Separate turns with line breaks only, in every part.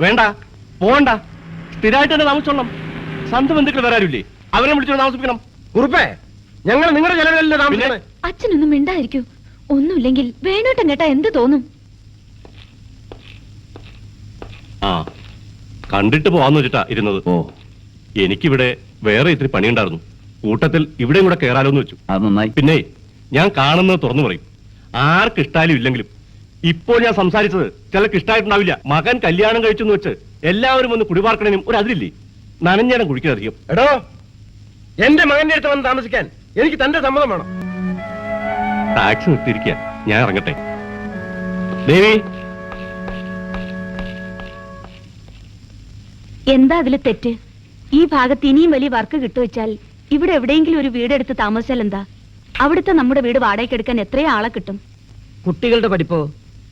വേണ്ട, പോണ്ട, സ്ഥിരമായിട്ട് തന്നെ താമസിച്ചോളണം. സ്വന്തം ബന്ധുക്കൾ വരാറില്ലേ, അവരെ വിളിച്ചോ താമസിപ്പിക്കണം.
കുറുപ്പേ, ഞങ്ങൾ നിങ്ങളുടെ ചെലവിലല്ലേ താമസിക്കണേ.
അച്ഛനൊന്നും മിണ്ടായിരിക്കൂ. ഒന്നുമില്ലെങ്കിൽ വേണോട്ടം കേട്ടാ എന്ത് തോന്നും?
ആ, കണ്ടിട്ട് പോവാന്ന് വെച്ചിട്ടാ ഇരുന്നത്. എനിക്കിവിടെ വേറെ ഇത്തിരി പണിയുണ്ടായിരുന്നു. കൂട്ടത്തിൽ ഇവിടെയും കൂടെ കയറാലോന്ന് വെച്ചു.
അത് നന്നായി.
പിന്നെ ഞാൻ കാണുന്നത് തുറന്നു പറയും, ആർക്ക് ഇഷ്ടാലും ഇല്ലെങ്കിലും. ഇപ്പോൾ ഞാൻ സംസാരിച്ചത് ചിലർക്ക് ഇഷ്ടമായിട്ടുണ്ടാവില്ല. മകൻ കല്യാണം കഴിച്ചെന്ന് വെച്ച് എല്ലാവരും ഒന്ന് കുടിപാർക്കണേനും ഒരു അതിലില്ലേ, നനഞ്ഞേരം കുടിക്കാധികം.
എടോ, എന്റെ മകന്റെ അടുത്ത് വന്ന് താമസിക്കാൻ എനിക്ക് തന്റെ സമ്മതം വേണം.
ടാക്സി നിർത്തിയിരിക്കുക, ഞാൻ ഇറങ്ങട്ടെ. ദേവി,
എന്താ അതില് തെറ്റ്? ഈ ഭാഗത്ത് ഇനിയും വലിയ വർക്ക് കിട്ടുവെച്ചാൽ ഇവിടെ എവിടെയെങ്കിലും ഒരു വീടെടുത്ത് താമസിച്ചാൽ എന്താ? അവിടുത്തെ നമ്മുടെ വീട് വാടകയ്ക്ക് എടുക്കാൻ എത്രയോ ആളെ കിട്ടും.
കുട്ടികളുടെ പഠിപ്പോ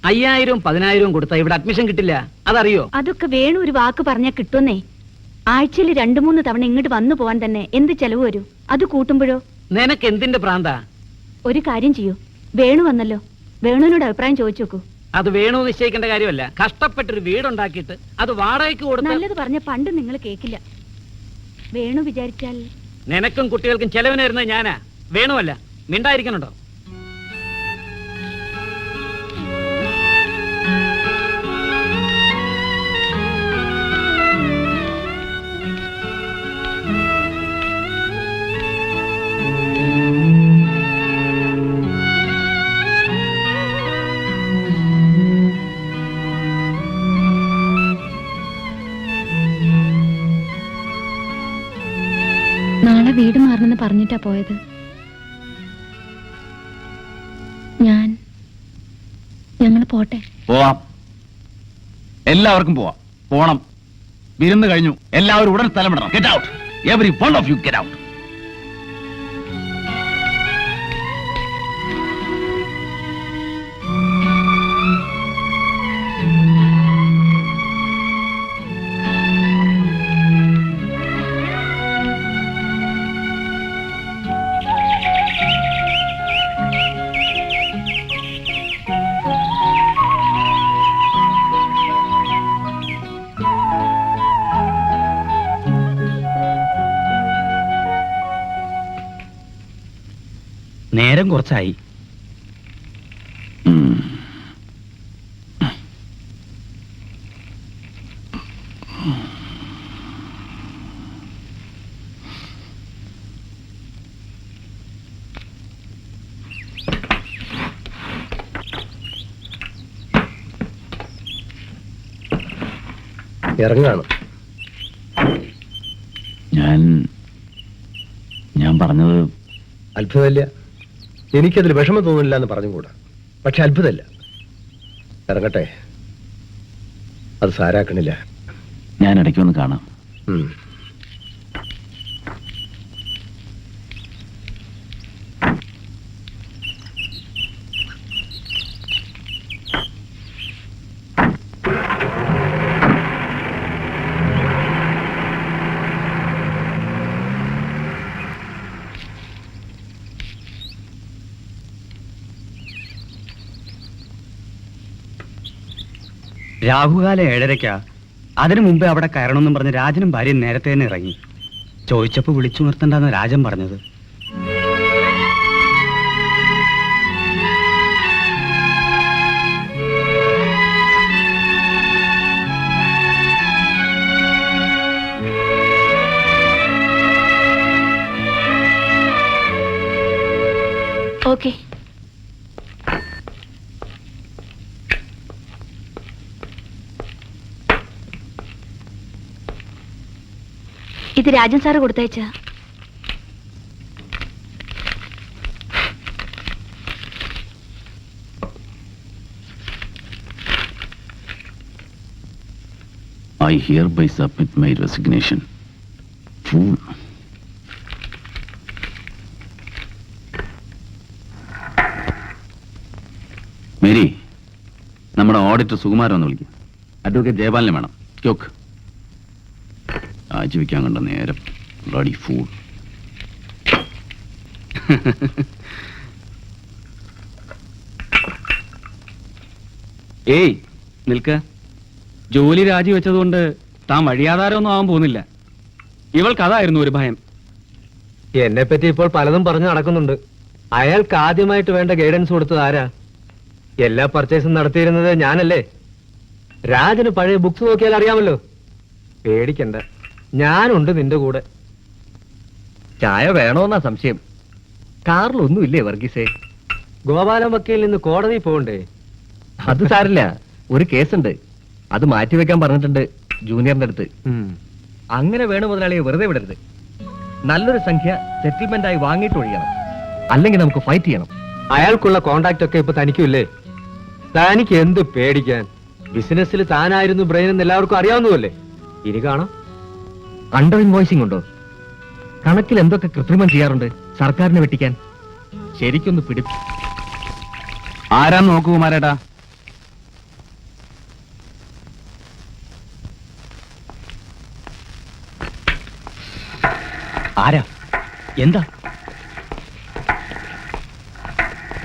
5000 10,000 കൊടുത്താ ഇവിടെ അഡ്മിഷൻ കിട്ടില്ല, അതറിയോ?
അതൊക്കെ വേണു ഒരു വാക്ക് പറഞ്ഞാൽ കിട്ടുന്നേ. ആഴ്ചയിൽ 2-3 തവണ ഇങ്ങോട്ട് വന്നു പോവാൻ തന്നെ എന്ത് ചെലവ് വരും? അത് കൂട്ടുമ്പോഴോ?
നിനക്ക് എന്തിന്റെ പ്രാന്താ?
ഒരു കാര്യം ചെയ്യൂ, വേണു വന്നല്ലോ, വേണുവിനോട് അഭിപ്രായം ചോദിച്ചു നോക്കൂ.
അത് വേണു നിശ്ചയിക്കേണ്ട കാര്യമല്ല. കഷ്ടപ്പെട്ടൊരു വീടുണ്ടാക്കിയിട്ട് അത് വാടകയ്ക്ക് കൊടുത്ത്
നല്ലത് പറഞ്ഞ പണ്ട് നിങ്ങൾ കേക്കില്ല. വേണു വിചാരിച്ചാൽ
നിനക്കും കുട്ടികൾക്കും ചെലവിന് വരുന്നത് ഞാനാ, വേണുവല്ല. മിണ്ടായിരിക്കണുണ്ടോ?
നാളെ വീട് മാറണമെന്ന് പറഞ്ഞിട്ടാ പോയത്. ഞങ്ങൾ പോട്ടെ.
പോവാം, എല്ലാവർക്കും പോവാം. പോണം. വിരുന്ന് കഴിഞ്ഞു. എല്ലാവരും ഉടൻ സ്ഥലം വിടണം. Get out, every one of you get out.
നേരം കുറച്ചായി.
ഇറങ്ങാണ്.
ഞാൻ പറഞ്ഞത്
അത്ഭുതമില്ല. എനിക്കതിൽ വിഷമം തോന്നില്ല എന്ന് പറഞ്ഞുകൂടാ. പക്ഷെ അത്ഭുതമല്ല. ഇറങ്ങട്ടെ, അത് സാരാക്കണില്ല.
ഞാൻ ഇടയ്ക്കൊന്ന് കാണാം.
രാഹുകാലം 7:30. അതിനു മുമ്പേ അവിടെ കയറണമെന്നും പറഞ്ഞ് രാജനും ഭാര്യയും നേരത്തെ തന്നെ ഇറങ്ങി. ചോദിച്ചപ്പോ വിളിച്ചു നിർത്തണ്ടെന്ന് രാജൻ പറഞ്ഞത്.
ഓക്കെ, ഇത് രാജൻ സാറ് കൊടുത്തയച്ച.
I hereby submit my resignation. Fool. Mary, നമ്മുടെ ഓഡിറ്റർ സുകുമാരൻ ഒന്ന് വിളിക്കും. അഡ്വക്കേറ്റ് ജയപാലിനെ വേണം. ക്യോക്ക് ആജീവിക്കാൻ കണ്ട നേരം. Bloody fool.
ഏയ് നിൽക്ക. ജോലി രാജിവെച്ചതുകൊണ്ട് താൻ വഴിയാധാരമൊന്നും ആവാൻ പോകുന്നില്ല. ഇവൾക്ക് അതായിരുന്നു ഒരു ഭയം.
എന്നെ പറ്റി ഇപ്പോൾ പലതും പറഞ്ഞു നടക്കുന്നുണ്ട്. അയാൾക്ക് ആദ്യമായിട്ട് വേണ്ട ഗൈഡൻസ് കൊടുത്തത് ആരാ? എല്ലാ പർച്ചേസും നടത്തിയിരുന്നത് ഞാനല്ലേ. രാജന് പഴയ ബുക്സ് നോക്കിയാൽ അറിയാമല്ലോ. പേടിക്കണ്ട, ഞാനുണ്ട് നിന്റെ കൂടെ.
ചായ വേണോന്നാ സംശയം. കാറിലൊന്നുമില്ലേ വർഗീസേ?
ഗോപാലൻ വക്കീൽ നിന്ന് കോടതി പോകണ്ടേ?
അത് സാരില്ല, ഒരു കേസുണ്ട്. അത് മാറ്റിവെക്കാൻ പറഞ്ഞിട്ടുണ്ട് ജൂനിയറിന്റെ അടുത്ത്. അങ്ങനെ വേണു മുതലാളിയെ വെറുതെ വിടരുത്. നല്ലൊരു സംഖ്യ സെറ്റിൽമെന്റ് ആയി വാങ്ങിയിട്ട് ഒഴിയണം, അല്ലെങ്കിൽ നമുക്ക് ഫൈറ്റ് ചെയ്യണം.
അയാൾക്കുള്ള കോണ്ടാക്ട് ഒക്കെ ഇപ്പൊ തനിക്കുമില്ലേ? തനിക്ക് എന്ത് പേടിക്കാൻ? ബിസിനസ്സിൽ താനായിരുന്നു ബ്രെയിൻ എന്ന് എല്ലാവർക്കും അറിയാവുന്നതല്ലേ. ഇനി കാണാം.
അണ്ടർ ഇൻവോയ്സിംഗ് ഉണ്ടോ? കണക്കിൽ എന്തൊക്കെ കൃത്രിമം ചെയ്യാറുണ്ട് സർക്കാരിനെ വെട്ടിക്കാൻ. ശരിക്കൊന്ന്
ആരാന്ന് നോക്കൂ കുമാരേട്ടാ.
ആരാ? എന്താ?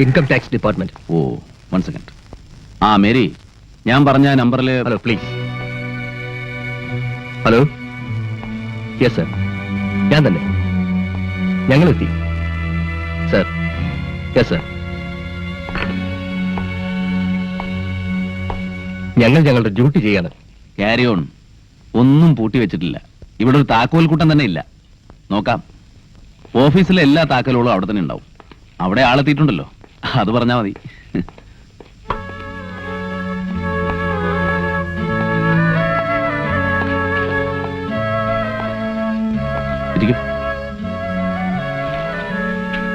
Income tax department.
Oh, 1 second. ആ മേരി, ഞാൻ പറഞ്ഞ നമ്പറിൽ.
Hello please. Hello, yes sir, ഞാൻ തന്നെ. ഞങ്ങളെത്തി സർ. Yes sir. ഞങ്ങൾ ഞങ്ങളുടെ ഡ്യൂട്ടി ചെയ്യാണ്.
Carry on. ഒന്നും പൂട്ടി വെച്ചിട്ടില്ല. ഇവിടെ ഒരു താക്കോൽ കൂട്ടം തന്നെ ഇല്ല. നോക്കാം. ഓഫീസിലെ എല്ലാ താക്കോലുകളും അവിടെ തന്നെ ഉണ്ടാവും. അവിടെ ആളെത്തിയിട്ടുണ്ടല്ലോ, അത് പറഞ്ഞാ മതി. ഇരിക്കും.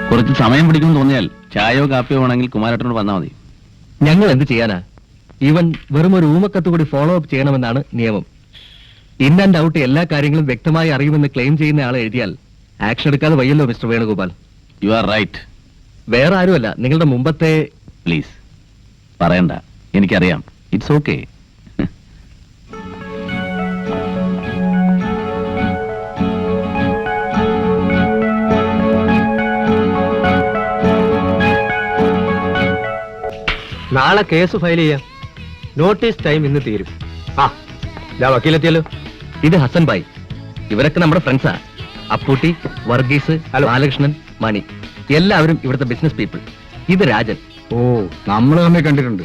കുറച്ച് സമയം പിടിക്കുമെന്ന് തോന്നിയാൽ ചായയോ കാപ്പിയോ വേണമെങ്കിൽ കുമാരേട്ടനോട് വന്നാൽ മതി.
ഞങ്ങൾ എന്ത് ചെയ്യാനാ? ഈവൻ വെറും ഒരു ഊമക്കത്ത് കൂടി ഫോളോ അപ്പ് ചെയ്യണമെന്നാണ് നിയമം. ഇൻ ആൻഡ് ഔട്ട് എല്ലാ കാര്യങ്ങളും വ്യക്തമായി അറിയുമെന്ന് ക്ലെയിം ചെയ്യുന്ന ആളെ എഴുതിയാൽ ആക്ഷൻ എടുക്കാതെ വയ്യല്ലോ mister Venugopal.
You are right.
വേറെ ആരുമല്ല, നിങ്ങളുടെ മുമ്പത്തെ.
പ്ലീസ് പറയണ്ട, എനിക്കറിയാം. It's okay.
നാളെ കേസ് ഫയൽ ചെയ്യാം. നോട്ടീസ് ടൈം ഇന്ന് തീരും. ആ, ഞാൻ വക്കീലെത്തിയല്ലോ.
ഇത് ഹസൻ ഭായ്. ഇവരൊക്കെ നമ്മുടെ ഫ്രണ്ട്സാ. അപ്പൂട്ടി, വർഗീസ്, ബാലകൃഷ്ണൻ, മണി, എല്ലാവരും ഇവിടുത്തെ ബിസിനസ് പീപ്പിൾ. ഇത് രാജൻ.
ഓ, നമ്മൾ തമ്മിൽ കണ്ടിട്ടുണ്ട്.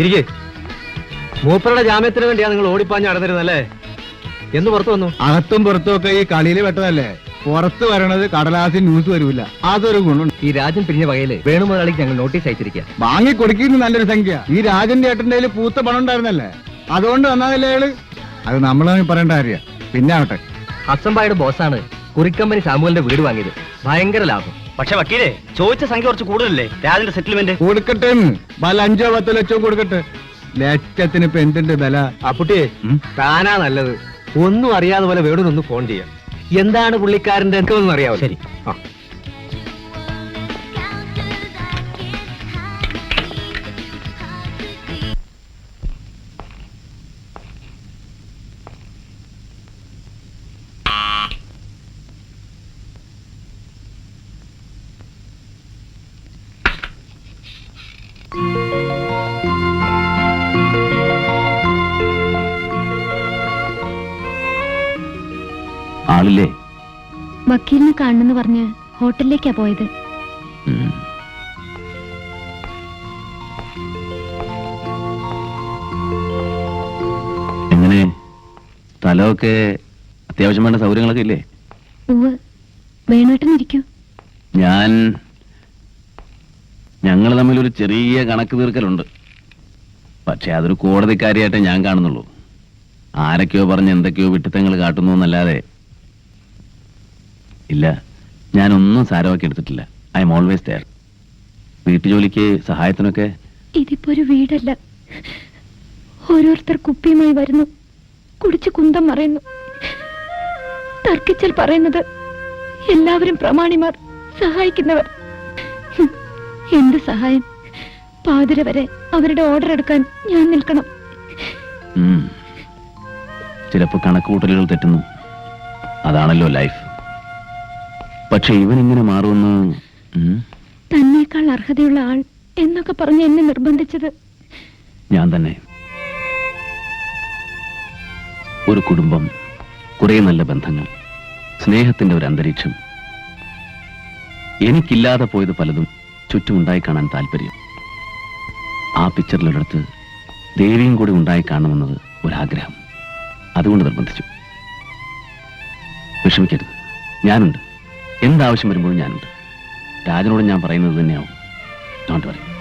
ഇരിക്കേ. മൂപ്പറുടെ ജാമ്യത്തിന് വേണ്ടിയാ നിങ്ങൾ ഓടിപ്പാഞ്ഞ് നടന്നിരുന്നല്ലേ? എന്ന് പുറത്തു വന്നു?
അകത്തും പുറത്തും ഒക്കെ ഈ കളിയിൽ പെട്ടതല്ലേ. പുറത്ത് വരണത് കടലാസിൽ ന്യൂസ് വരൂല. അതൊരു ഗുണമുണ്ട്.
ഈ രാജൻ പിരിഞ്ഞ വകയില് വേണു മുതലാളിക്ക് ഞങ്ങൾ നോട്ടീസ് അയച്ചിരിക്കുക.
വാങ്ങി കൊടുക്കുന്ന നല്ലൊരു സംഖ്യ. ഈ രാജന്റെ ഏട്ടന്റെ കയ്യിൽ പൂത്ത പണം ഉണ്ടായിരുന്നല്ലേ, അതുകൊണ്ട് വന്നതല്ലേ അയാള്. അത് നമ്മൾ പറയേണ്ട കാര്യ. പിന്നെ ആവട്ടെ,
ഹസൻ ഭായിയുടെ ബോസാണ് കുറിക്കമ്പനി സാമുവലിന്റെ വീട് വാങ്ങിയത്. ഭയങ്കര ലാഭം.
പക്ഷെ വക്കീലെ, ചോദിച്ച സംഖ്യ കുറച്ച് കൂടുതലല്ലേ രാജന്റെ സെറ്റിൽമെന്റ്?
കൊടുക്കട്ടെ. പല 5-10 ലക്ഷം കൊടുക്കട്ടെ. ലക്ഷത്തിന് ഇപ്പൊ എന്തിന്റെ വില?
അപ്പുട്ടിയെ, താനാ നല്ലത്. ഒന്നും അറിയാതെ പോലെ വേണുനൊന്ന് ഫോൺ ചെയ്യാം. എന്താണ് പുള്ളിക്കാരന്റെ എനിക്കൊന്നും അറിയാവോ?
ശരി.
ആ,
ആളില്ലേ?
വക്കീലിനെ കാണണമെന്ന് പറഞ്ഞ് ഹോട്ടലിലേക്കാ പോയത്.
ഉം. എങ്ങനെ സ്ഥലമൊക്കെ അത്യാവശ്യം വേണ്ട സൗകര്യങ്ങളൊക്കെ ഇല്ലേ?
ഉവ്വ്, വേണോട്ടൻ ഇരിക്കൂ.
ഞങ്ങൾ തമ്മിൽ ഒരു ചെറിയ കണക്ക് തീർക്കലുണ്ട്. പക്ഷെ അതൊരു കോടതിക്കാരിയായിട്ടേ ഞാൻ കാണുന്നുള്ളൂ. ആരൊക്കെയോ പറഞ്ഞ് എന്തൊക്കെയോ വിട്ടിത്തങ്ങൾ കാട്ടുന്നു എന്നല്ലാതെ. ഇല്ല, ഞാനൊന്നും സാരമാക്കി എടുത്തിട്ടില്ല. I am always there. വീട്ടുജോലിക്ക് സഹായത്തിനൊക്കെ.
ഇതിപ്പോ ഒരു വീടല്ല. ഓരോരുത്തർ കുപ്പിയുമായി വരുന്നു, കുടിച്ച് കുന്തം മറയുന്നു. തർക്കിച്ചാൽ പറയുന്നത് എല്ലാവരും പ്രമാണിമാർ, സഹായിക്കുന്നവർ. ഹും, എന്ത് സഹായം? പാതിര വരെ അവരുടെ ഓർഡർ എടുക്കാൻ ഞാൻ നിൽക്കണം.
ചിലപ്പോ കണക്കുകൂട്ടലുകൾ തെറ്റുന്നു. അതാണല്ലോ ലൈഫ്. പക്ഷെ ഇവൻ ഇങ്ങനെ മാറുമെന്ന്.
തന്നേക്കാൾ അർഹതയുള്ള ആൾ എന്നൊക്കെ പറഞ്ഞ് എന്നെ നിർബന്ധിച്ചത്
ഞാൻ തന്നെ. ഒരു കുടുംബം, കുറെ നല്ല ബന്ധങ്ങൾ, സ്നേഹത്തിന്റെ ഒരു അന്തരീക്ഷം. എനിക്കില്ലാതെ പോയത് പലതും ചുറ്റുമുണ്ടായി കാണാൻ താല്പര്യം. ആ പിക്ചറിലൊരിടത്ത് ദേവിയും കൂടി ഉണ്ടായി കാണണമെന്നത് ഒരാഗ്രഹം. അതുകൊണ്ട് നിർബന്ധിച്ചു. വിഷമിക്കരുത്, ഞാനുണ്ട്. എന്താവശ്യം വരുമ്പോഴും ഞാനുണ്ട്. രാജനോട് ഞാൻ പറയുന്നത് തന്നെയാവും. Don't worry.